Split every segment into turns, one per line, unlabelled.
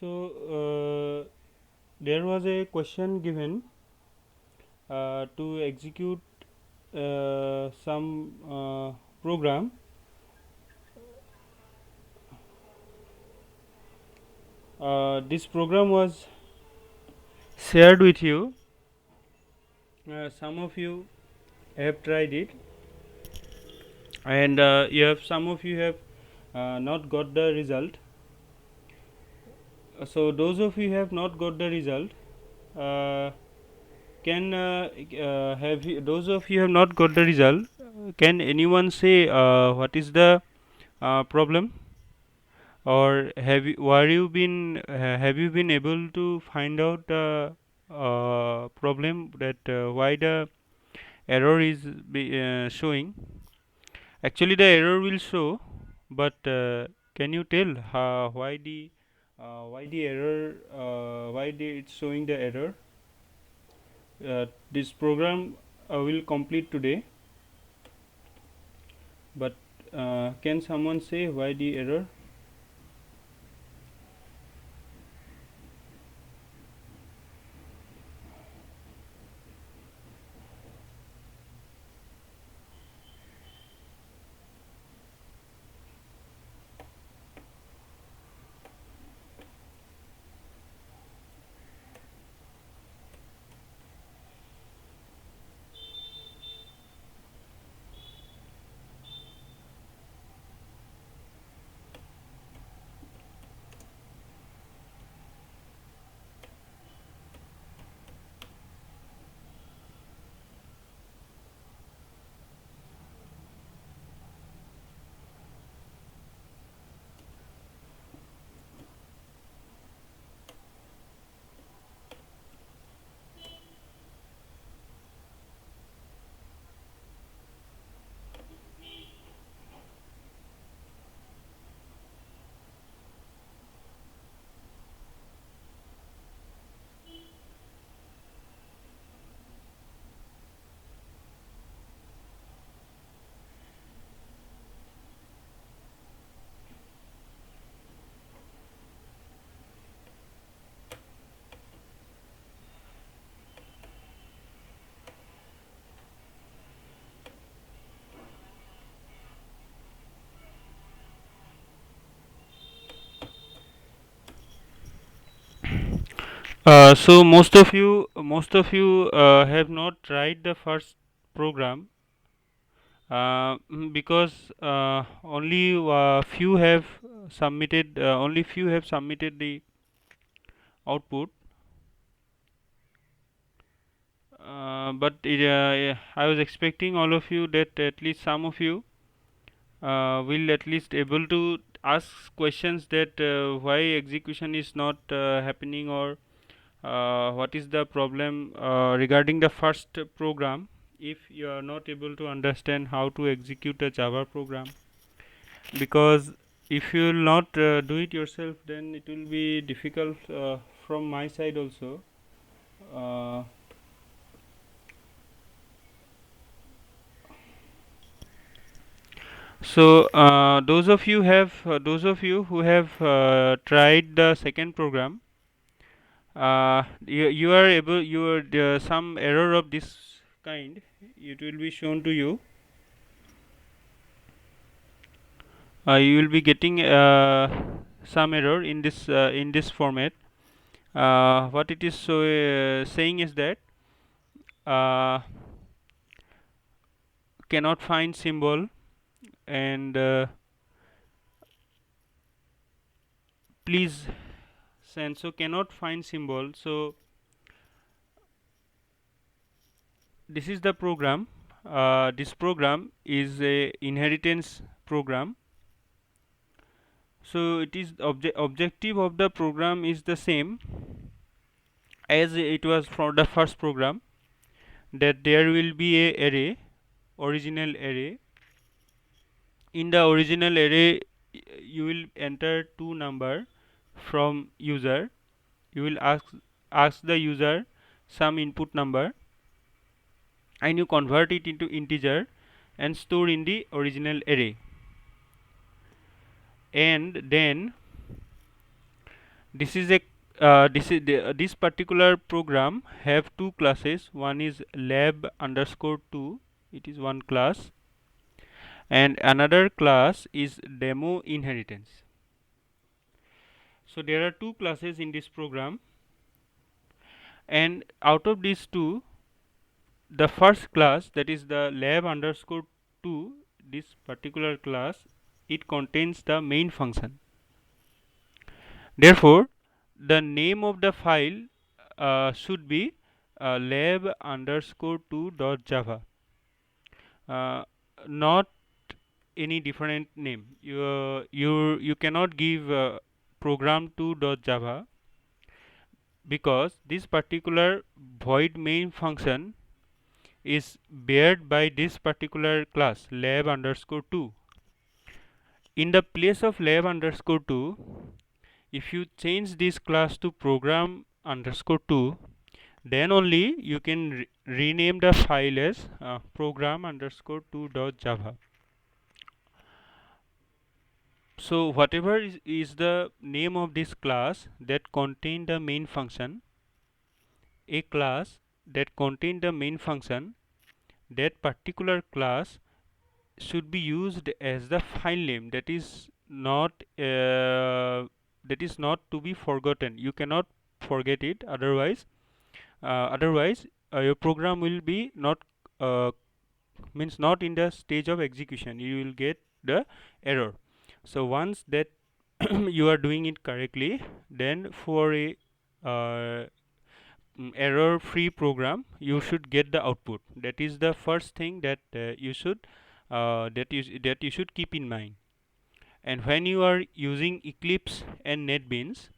There was a question given to execute some program. This program was shared with you. Some of you have tried it, and some of you have not got the result. So those of you have not got the result, uh, can have you, those of you have not got the result, can anyone say what is the problem, or have you been able to find out the problem, that why the error is showing? Actually the error will show, but can you tell why the error, it's showing the error? This program will complete today, but can someone say why the error? So most of you have not tried the first program, because only few have submitted the output. I was expecting all of you, that at least some of you will at least able to ask questions, that why execution is not happening, or what is the problem regarding the first program, if you are not able to understand how to execute a Java program. Because if you will not do it yourself, then it will be difficult from my side also. uh, those of you who have tried the second program, you are able you are some error of this kind, it will be shown to you. You will be getting some error in this format. What it is saying is that uh, cannot find symbol, and please send. So cannot find symbol. So this is the program. This program is a inheritance program. So it is objective of the program is the same as it was for the first program, that there will be a array, original array. In the original array, you will enter two number from user. You will ask the user some input number, and you convert it into integer and store in the original array. And then This is a this particular program have two classes. One is lab underscore 2, it is one class, and another class is demo inheritance. So there are two classes in this program, and out of these two, the first class, that is the lab underscore 2, this particular class, it contains the main function. Therefore, the name of the file should be lab underscore 2 dot java, uh, not any different name. You cannot give program 2 dot java, because this particular void main function is bared by this particular class lab underscore 2. In the place of lab underscore 2, if you change this class to program underscore 2, then only you can rename the file as program underscore 2 dot java. So whatever is the name of this class that contain the main function, a class that contain the main function, that particular class should be used as the file name. That is not to be forgotten. You cannot forget it, otherwise your program will be not uh, means not in the stage of execution. You will get the error. So once that you are doing it correctly, then for a uh, error free program, you should get the output. That is the first thing that you should keep in mind. And when you are using Eclipse and NetBeans,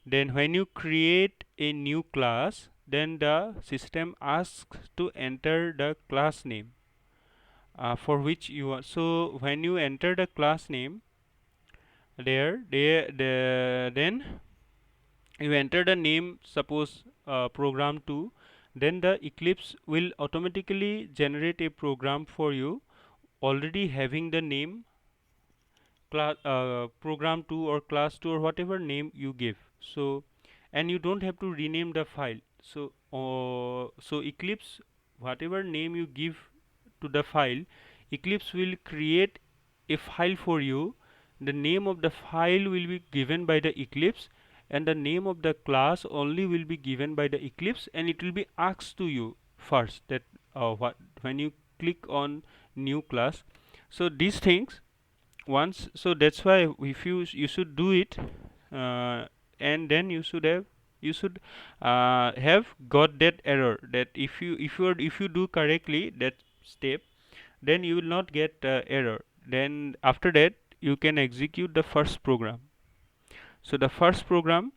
then when you create a new class, then the system asks to enter the class name for which you are. So when you enter the class name then you enter the name, suppose program 2, then the Eclipse will automatically generate a program for you already having the name class program 2 or class 2 or whatever name you give. So and you don't have to rename the file. So Eclipse, whatever name you give to the file, Eclipse will create a file for you. The name of the file will be given by the Eclipse, and the name of the class only will be given by the Eclipse, and it will be asked to you first that what when you click on new class. So these things once, so that's why if you should do it, and then you should have got that error, that if you do correctly that step, then you will not get error. Then after that you can execute the first program. So the first program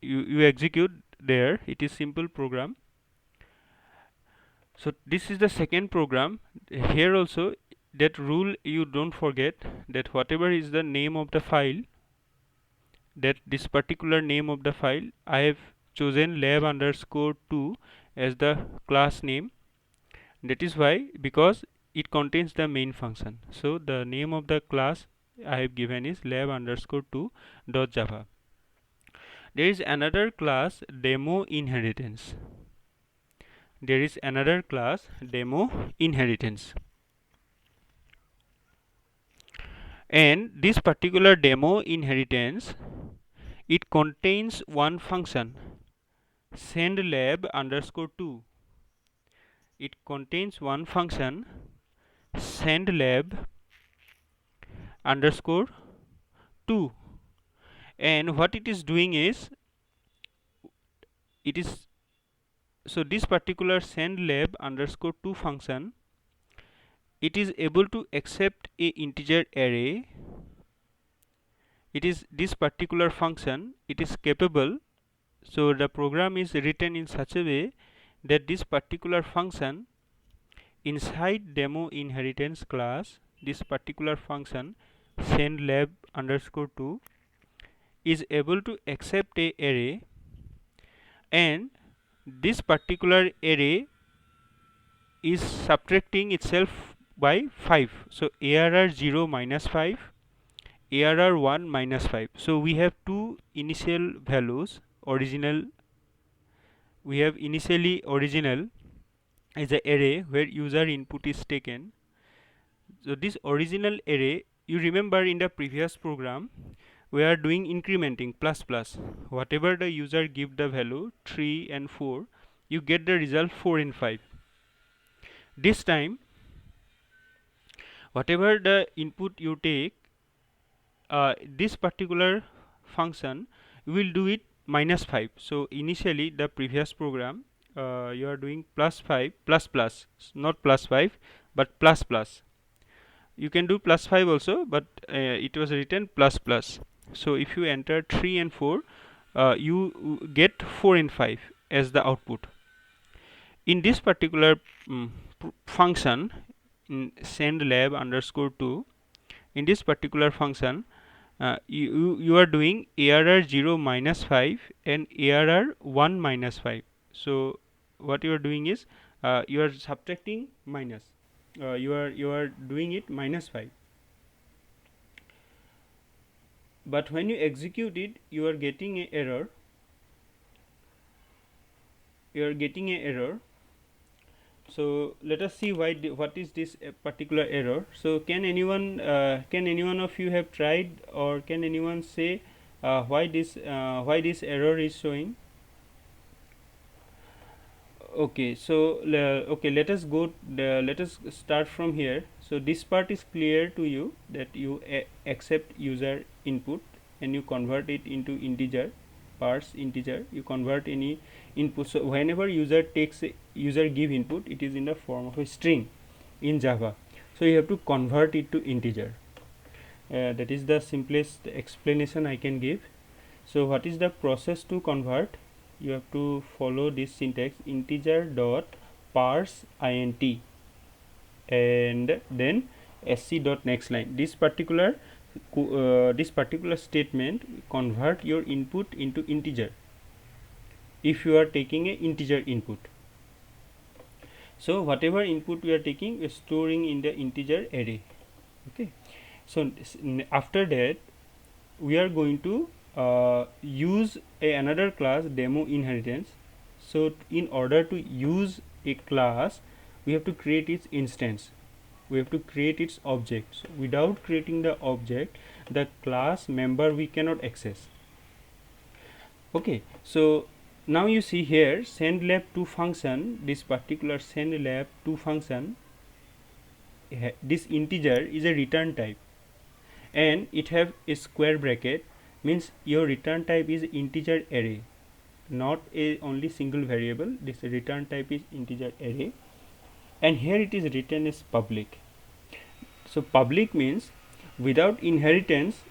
you execute there, it is simple program. So this is the second program. Here also, that rule you don't forget, that whatever is the name of the file, that this particular name of the file, I have chosen lab underscore 2 as the class name. That is why, because it contains the main function. So the name of the class I have given is lab underscore 2 dot java. There is another class, demo inheritance. There is another class, demo inheritance. And this particular demo inheritance, it contains one function, send lab underscore 2. It contains one function, send lab underscore 2. And what it is doing is, it is, so this particular send lab underscore 2 function, it is able to accept a integer array. It is this particular function, it is capable. So the program is written in such a way that this particular function inside demo inheritance class, this particular function send lab underscore 2 is able to accept a array, and this particular array is subtracting itself by 5. So ARR 0 minus 5, ARR1 minus 5. So we have two initial values. Original, we have initially original is a array where user input is taken. So this original array, you remember in the previous program we are doing incrementing plus plus. Whatever the user give the value 3 and 4, you get the result 4 and 5. This time whatever the input you take, this particular function will do it minus 5. So initially the previous program, you are doing plus 5 plus plus, not plus 5 but plus plus. You can do plus 5 also, but it was written plus plus. So if you enter 3 and 4, you get 4 and 5 as the output. In this particular function, in send lab underscore 2, in this particular function, you are doing ARR 0 minus 5 and ARR 1 minus 5. So what you are doing is, you are subtracting minus, you are doing it minus 5. But when you execute it, you are getting a error. You are getting a error. So let us see what is this particular error. So can anyone of you have tried, or can anyone say why this error is showing? Okay, so okay, let us start from here. So this part is clear to you, that you accept user input and you convert it into integer, parse integer, you convert any input. So whenever user give input, it is in the form of a string in Java, so you have to convert it to integer. That is the simplest explanation I can give. So what is the process to convert? You have to follow this syntax: integer dot parse int and then sc dot next line. This particular statement convert your input into integer if you are taking a integer input. So whatever input we are taking, we are storing in the integer array. Okay, so after that we are going to use another class, demo inheritance. So in order to use a class, we have to create its instance, we have to create its object. So without creating the object, the class member we cannot access. Okay, so now you see here sendLab2 function, this particular sendLab2 function, this integer is a return type and it have a square bracket, means your return type is integer array, not a only single variable. This return type is integer array, and here it is written as public. So public means without inheritance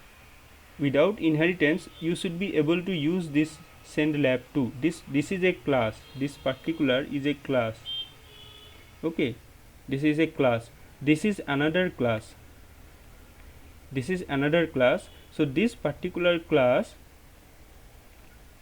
you should be able to use this sendLab2. This is a class, this particular is a class. Okay, this is a class, this is another class, this is another class. So this particular class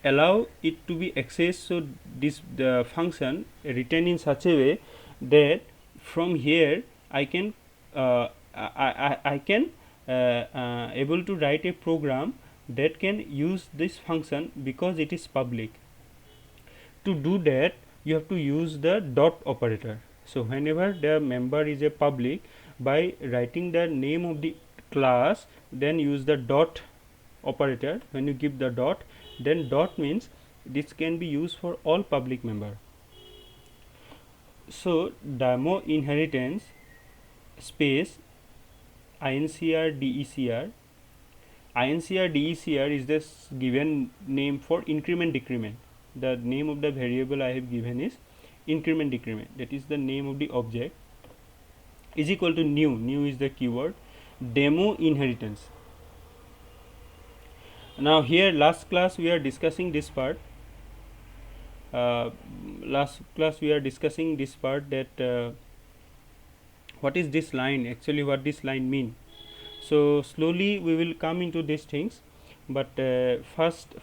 allow it to be accessed. So this the function written in such a way that from here I can I can able to write a program that can use this function because it is public. To do that, you have to use the dot operator. So whenever the member is a public, by writing the name of the class, then use the dot operator. When you give the dot, then dot means this can be used for all public member. So demo inheritance space incr decr. incr decr is the given name for increment decrement. The name of the variable I have given is increment decrement, that is the name of the object, is equal to new is the keyword, demo inheritance. Now here last class we are discussing this part, last class we are discussing this part, that what is this line, actually what this line mean. So slowly we will come into these things, but first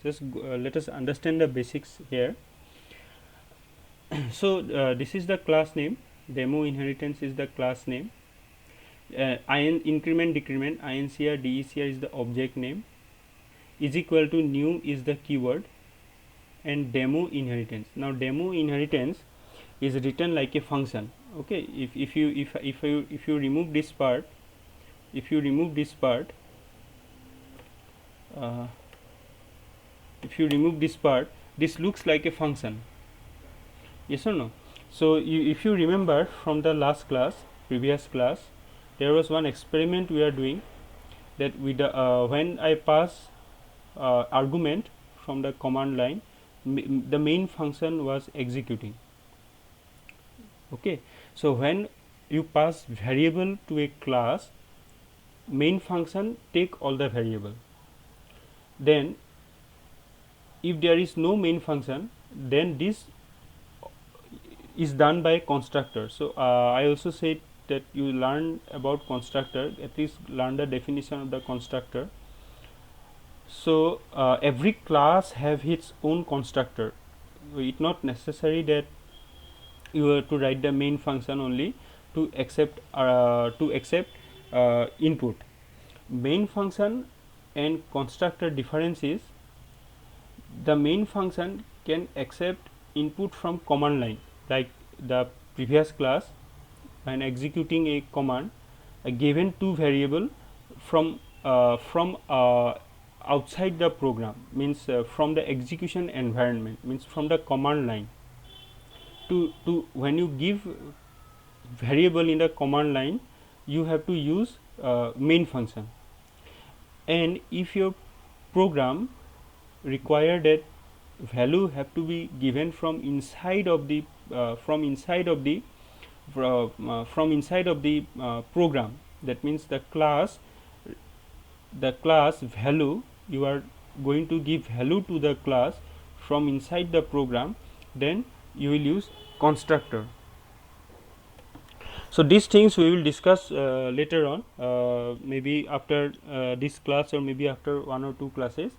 just let us understand the basics here. So this is the class name, demo inheritance is the class name, increment decrement, incr decr is the object name, is equal to new is the keyword, and demo inheritance. Now demo inheritance is written like a function. Okay, if you remove this part, if you remove this part, uh, if you remove this part, this looks like a function. Yes or no? So if you remember from the last class, previous class, there was one experiment we are doing, that with the when I pass argument from the command line, the main function was executing. Okay, so when you pass variable to a class, main function take all the variable. Then if there is no main function, then this is done by constructor. So I also said that you learn about constructor, at least learn the definition of the constructor. So every class have its own constructor. It not necessary that you have to write the main function only to accept input. Main function and constructor difference is, the main function can accept input from command line, like the previous class, when executing a command, given two variable from outside the program, means from the execution environment, means from the command line, to when you give variable in the command line, you have to use main function. And if your program require that value have to be given from inside of the from inside of the program, that means the class value, you are going to give value to the class from inside the program, then you will use constructor. So these things we will discuss later on, maybe after this class, or maybe after one or two classes.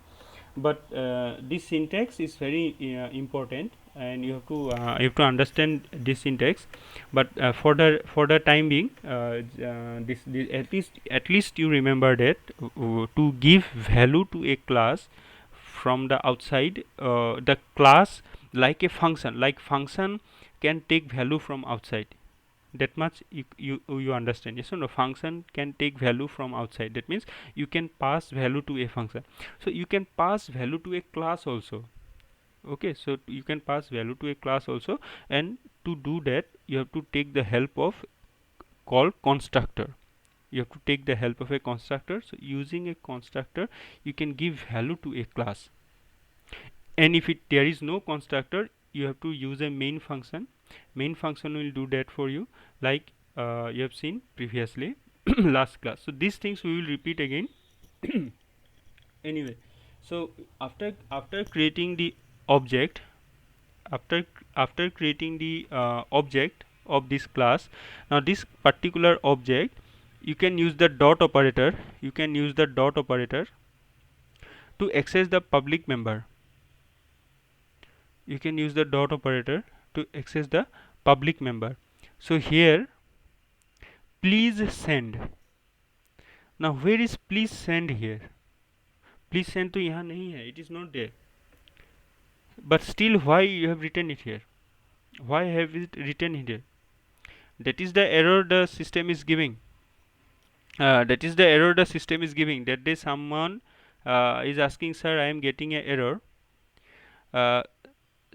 But this syntax is very important, and you have to understand this syntax. But for the time being, this at least you remember that to give value to a class from the outside, the class, like a function, like function can take value from outside. That much you understand. Yes or no? Function can take value from outside. That means you can pass value to a function. So you can pass value to a class also. Okay, so you can pass value to a class also, and to do that you have to take the help of called constructor. You have to take the help of a constructor. So using a constructor, you can give value to a class. And if there is no constructor, you have to use a main function. Main function will do that for you, like you have seen previously last class. So these things we will repeat again. Anyway, so after creating the object, after creating the object of this class, now this particular object, you can use the dot operator, to access the public member. You can use the dot operator to access the public member. So here, please send. Now where is please send here? Please send to यहाँ नहीं है, it is not there. But still, why you have written it here? Why have it written here? That is the error the system is giving. That is the error the system is giving. That day someone is asking, sir, I am getting an error.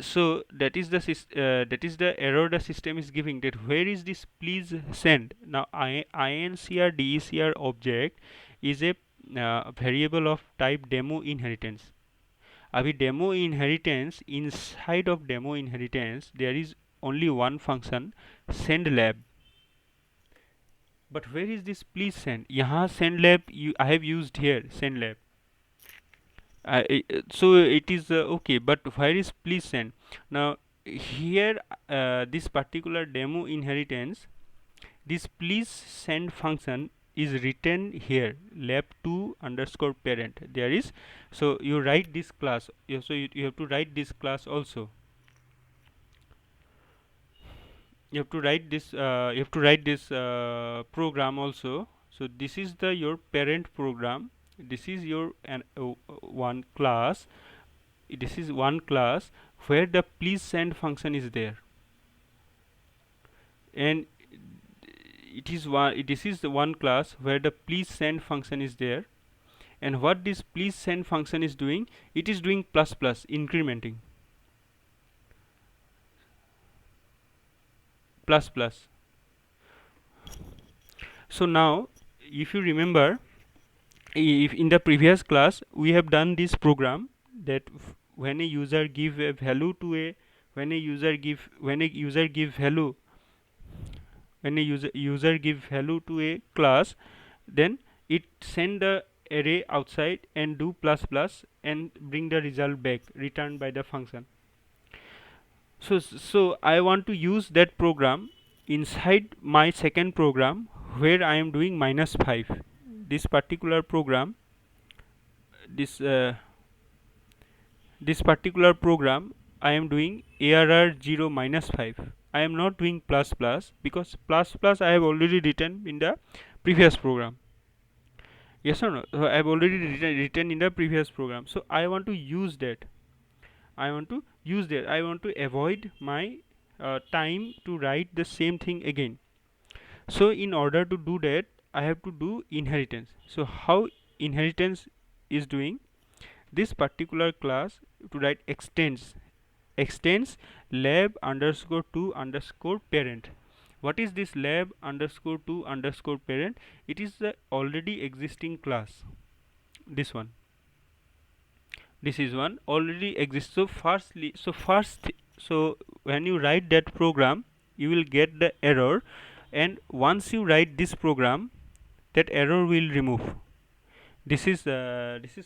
So that is the error the system is giving, that where is this please send. Now incr decr object is a variable of type demo inheritance. Abhi demo inheritance, inside of demo inheritance there is only one function, send lab. But where is this please send? Yahan send lab, I have used here send lab. So it is okay, but where is please send? Now here this particular demo inheritance, this please send function is written here, lab2 underscore parent. There is, so you write this class, so you have to write this class also. you have to write this program also. So this is the your parent program, this is your one class, this is one class where the please send function is there, and it is one, this is the one class where the please send function is there. And what this please send function is doing, it is doing plus plus, incrementing plus plus. So now if you remember, if in the previous class we have done this program that when a user give a value to a, when a user give, when a user give value, when a user give value to a class, then it send the array outside and do plus plus and bring the result back returned by the function. So I want to use that program inside my second program where I am doing -5. This particular program, this this particular program I am doing ARR 0 -5. I am not doing plus plus because plus plus I have already written in the previous program. Yes or no? So I have already written in the previous program. So I want to use that. I want to use that. I want to avoid my time to write the same thing again. So in order to do that, I have to do inheritance. So how inheritance is doing? This particular class to write extends lab underscore to underscore parent. What is this lab underscore to underscore parent? It is the already existing class. This one. This is one already exists. So so when you write that program, you will get the error, and once you write this program, that error will remove. This is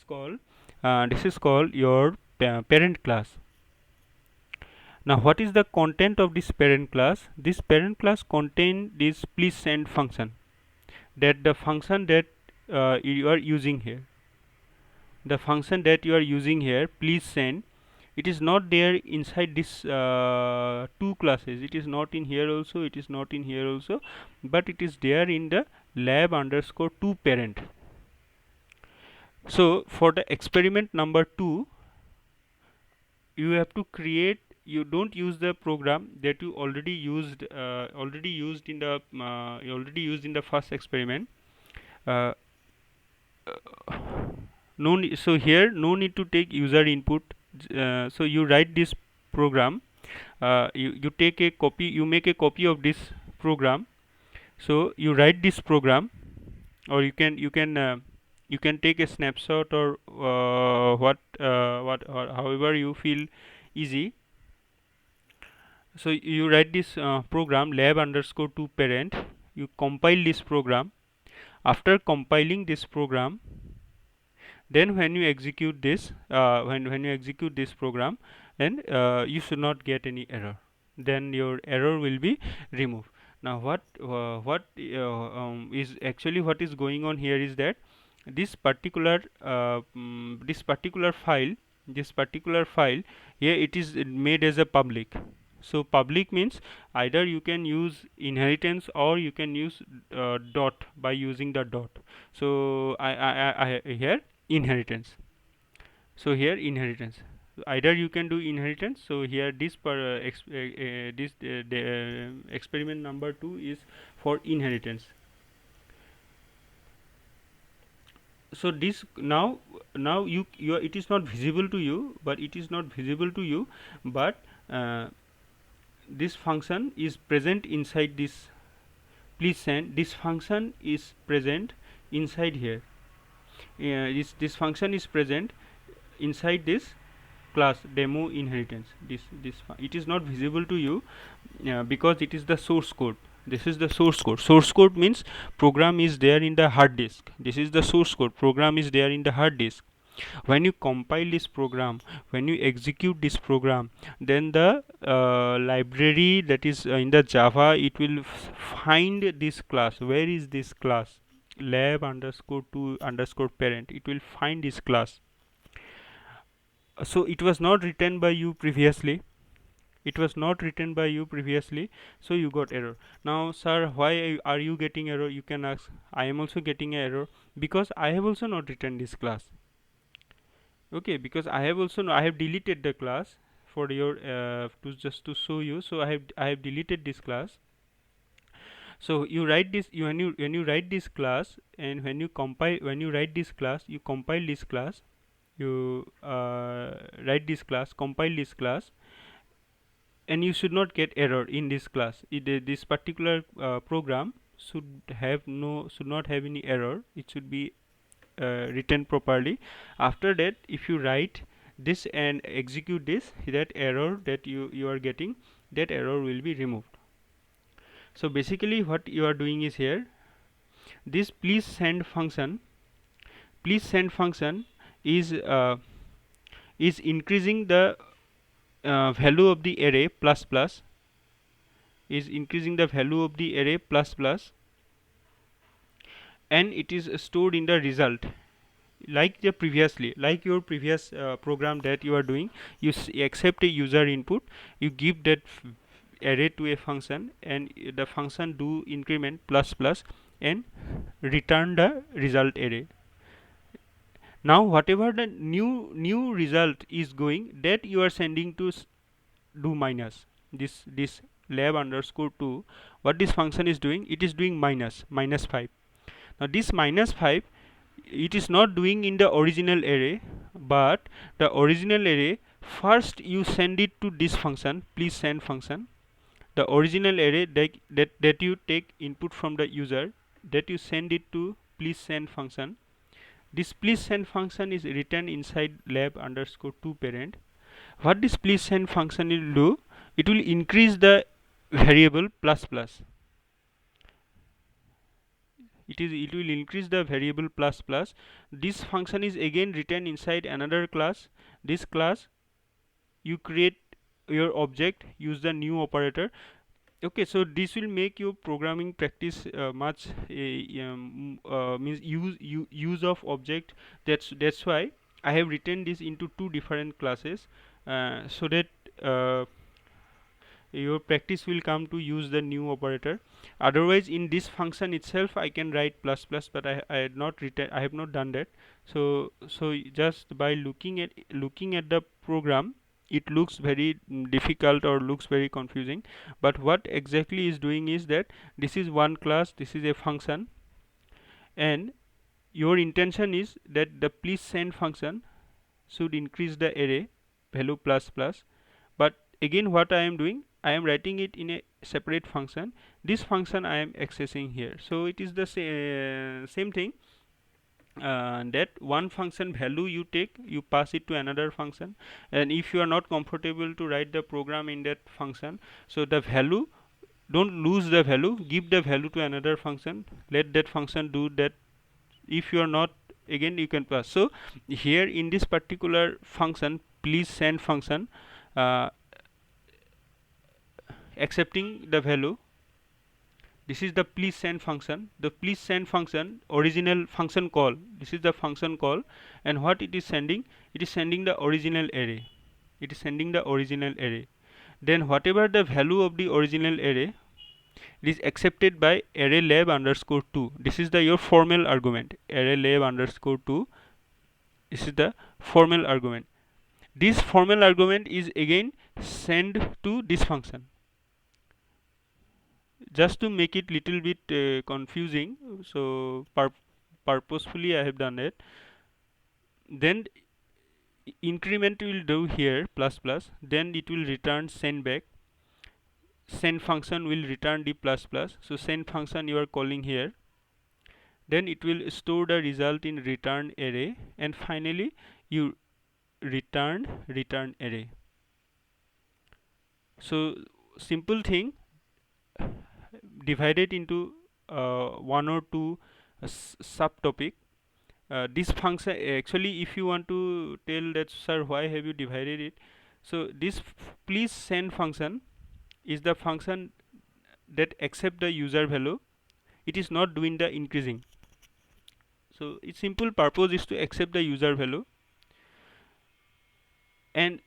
called your parent class. Now what is the content of this parent class? This parent class contain this please send function, that the function that you are using here, the function that you are using here, please send, it is not there inside this two classes. It is not in here also, it is not in here also, but it is there in the lab underscore to parent. So for the experiment number 2, you have to create, you don't use the program that you already used in the first experiment. uh, so here no need to take user input. So you write this program, you take a copy, you make a copy of this program. So you write this program, or you can take a snapshot, or what or however you feel easy. So you write this program lab underscore to parent, you compile this program. After compiling this program, then when you execute this when you execute this program, then you should not get any error, then your error will be removed. Now what is actually what is going on here is that this particular this particular file here, it is made as a public. So public means either you can use inheritance or you can use dot by using the dot. So I here inheritance. So here inheritance, either you can do inheritance. So here this experiment number 2 is for inheritance. So this now you are, it is not visible to you, but this function is present inside this please send. This function is present inside here. This function is present inside this class demo inheritance. It is not visible to you because it is the source code. This is the source code. Source code means program is there in the hard disk. This is the source code. Program is there in the hard disk. When you compile this program, when you execute this program, then the library that is in the Java, it will find this class. Where is this class? Lab underscore to underscore parent. It will find this class. So it was not written by you previously. it was not written by you previously, so you got error. Now sir, why are you getting error? You can ask. I am also getting an error because I have also not written this class. Okay, because I have also I have deleted the class for your to just to show you. So I have deleted this class. So you write this, when you write this class, and when you write this class, you compile this class, you write this class, compile this class, and you should not get error in this class. This particular program should not have any error. It should be written properly. After that, if you write this and execute this, that error that you are getting, that error will be removed. So basically what you are doing is here, this please send function is increasing the value of the array plus plus, is increasing the value of the array plus plus, and it is stored in the result like the previously, like your previous program that you are doing. You accept a user input, you give that array to a function, and the function do increment plus plus and return the result array. Now whatever the new result is going, that you are sending to do minus this lab underscore 2. What this function is doing, it is doing minus 5. Now this minus 5, it is not doing in the original array, but the original array first you send it to this function, please send function. The original array that you take input from the user, that you send it to please send function. This please send function is written inside lab underscore 2 parent. What this please send function will do, it will increase the variable plus plus. It will increase the variable plus plus. This function is again written inside another class. This class, you create your object, use the new operator. Okay, so this will make your programming practice much means use of object. That's why I have written this into two different classes, so that your practice will come to use the new operator. Otherwise in this function itself I can write plus plus, but I had not written, I have not done that. So just by looking at the program, it looks very difficult or looks very confusing, but what exactly is doing is that this is one class, this is a function, and your intention is that the please send function should increase the array value plus plus. But again what I am doing, I am writing it in a separate function. This function I am accessing here, so it is the same thing. That one function value you take, you pass it to another function, and if you are not comfortable to write the program in that function, so the value, don't lose the value, give the value to another function, let that function do that. If you are not, again you can pass. So here in this particular function please send function, accepting the value, this is the please send function. The please send function original function call, this is the function call, and what it is sending, it is sending the original array, it is sending the original array. Then whatever the value of the original array, it is accepted by array lab underscore 2. This is the your formal argument, array lab underscore 2. This is the formal argument. This formal argument is again sent to this function. Just to make it little bit confusing, so purposefully I have done it. Then increment will do here plus plus, then it will return send back. Send function will return the plus plus, so send function you are calling here, then it will store the result in return array, and finally you return array. So simple thing, divided into one or two subtopic. This function actually, if you want to tell that sir why have you divided it, so this please send function is the function that accept the user value, it is not doing the increasing. So its simple purpose is to accept the user value, and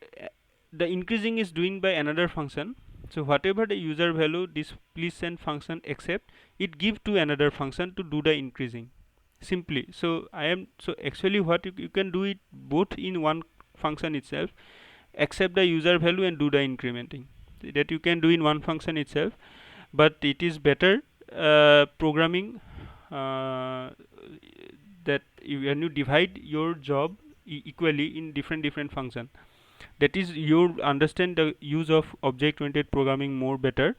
the increasing is doing by another function. So whatever the user value this please send function accept, it give to another function to do the increasing simply. So so actually what you can do it both in one function itself, accept the user value and do the incrementing, that you can do in one function itself. But it is better programming that when you divide your job equally in different function, that is you understand the use of object oriented programming more better.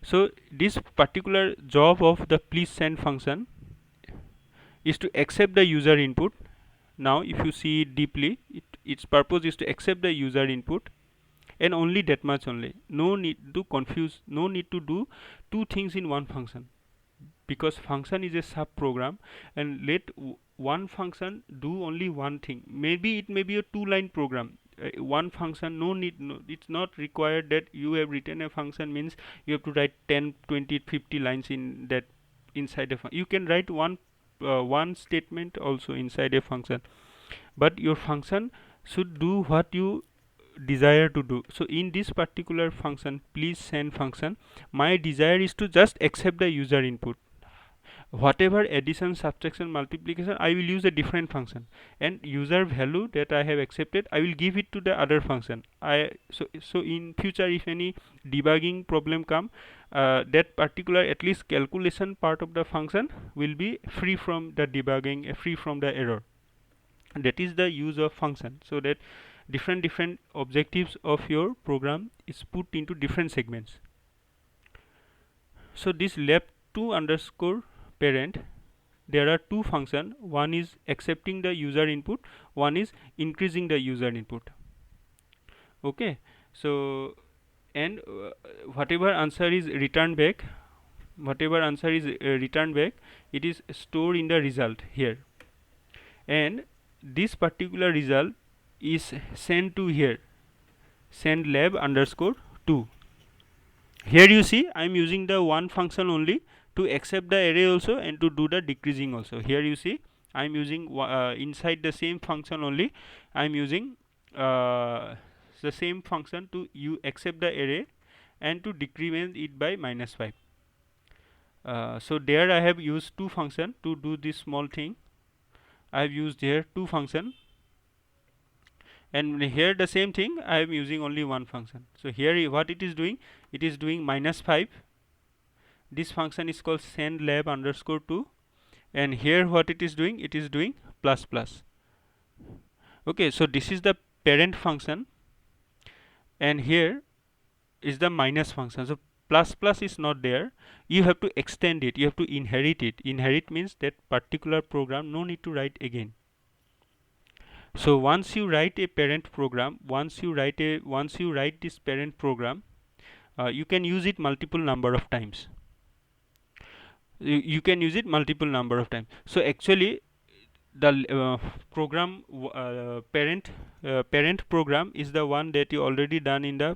So this particular job of the please send function is to accept the user input. Now if you see it deeply, its purpose is to accept the user input, and only that much only. No need to confuse, no need to do two things in one function, because function is a sub program, and let one function do only one thing. Maybe it may be a two-line program, one function, no need, no, it's not required that you have written a function means you have to write 10 20 50 lines in that inside a function. You can write one statement also inside a function, but your function should do what you desire to do. So in this particular function please send function, my desire is to just accept the user input. Whatever addition, subtraction, multiplication, I will use a different function, and user value that I have accepted, I will give it to the other function. So in future if any debugging problem come, that particular at least calculation part of the function will be free from the debugging, free from the error. That is the use of function, so that different objectives of your program is put into different segments. So this left2 underscore parent, there are two functions, one is accepting the user input, one is increasing the user input. Okay, so and whatever answer is returned back, it is stored in the result here, and this particular result is sent to here, send lab underscore 2. Here you see I am using the one function only to accept the array also and to do the decreasing also. Here you see I am using inside the same function only, I am using the same function to you accept the array and to decrement it by -5. So there I have used two function to do this small thing. I have used here two function, and here the same thing I am using only one function. So here what it is doing, it is doing -5. This function is called send lab underscore 2, and here what it is doing, it is doing ++. Okay, so this is the parent function, and here is the minus function. So ++ is not there, you have to extend it, you have to inherit it. Inherit means that particular program no need to write again. So once you write a parent program, once you write this parent program, you can use it multiple number of times. You can use it multiple number of times. So actually the program parent program is the one that you already done in the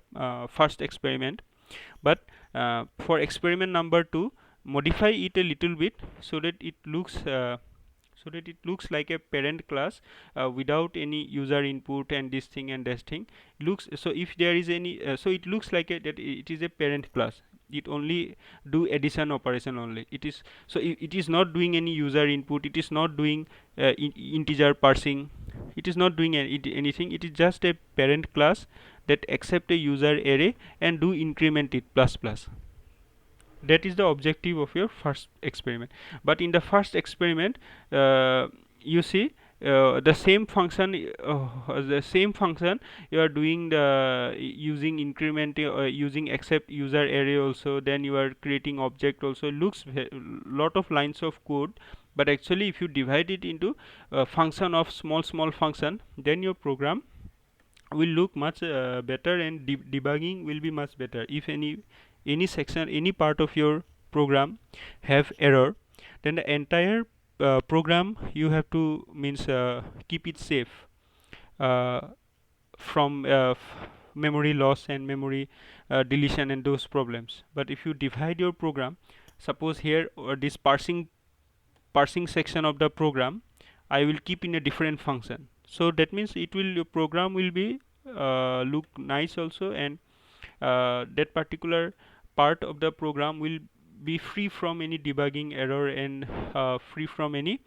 first experiment, but for experiment number 2, modify it a little bit so that it looks like a parent class without any user input and this thing and that thing looks. So if there is any so it looks like that it is a parent class, it only do addition operation only. It is so it is not doing any user input, it is not doing integer parsing, it is not doing anything. It is just a parent class that accept a user array and do increment it ++. That is the objective of your first experiment. But in the first experiment you see the same function you are doing the using increment using accept user array also, then you are creating object also. Looks lot of lines of code, but actually if you divide it into a function of small function, then your program will look much better, and debugging will be much better. If any section, any part of your program have error, then the entire program you have to keep it safe from memory loss and memory deletion and those problems. But if you divide your program, suppose here this parsing section of the program I will keep in a different function, so that means your program will be look nice also, and that particular part of the program will be free from any debugging error and free from any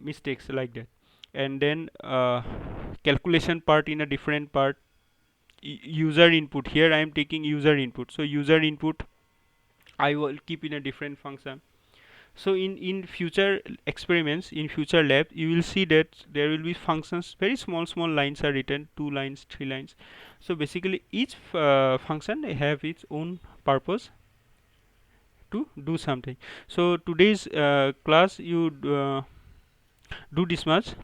mistakes like that. And then calculation part in a different part, user input, here I am taking user input, so user input I will keep in a different function. So in future experiments, in future lab, you will see that there will be functions, very small lines are written, 2 lines, 3 lines. So basically each function have its own purpose to do something. So today's class, you do this much.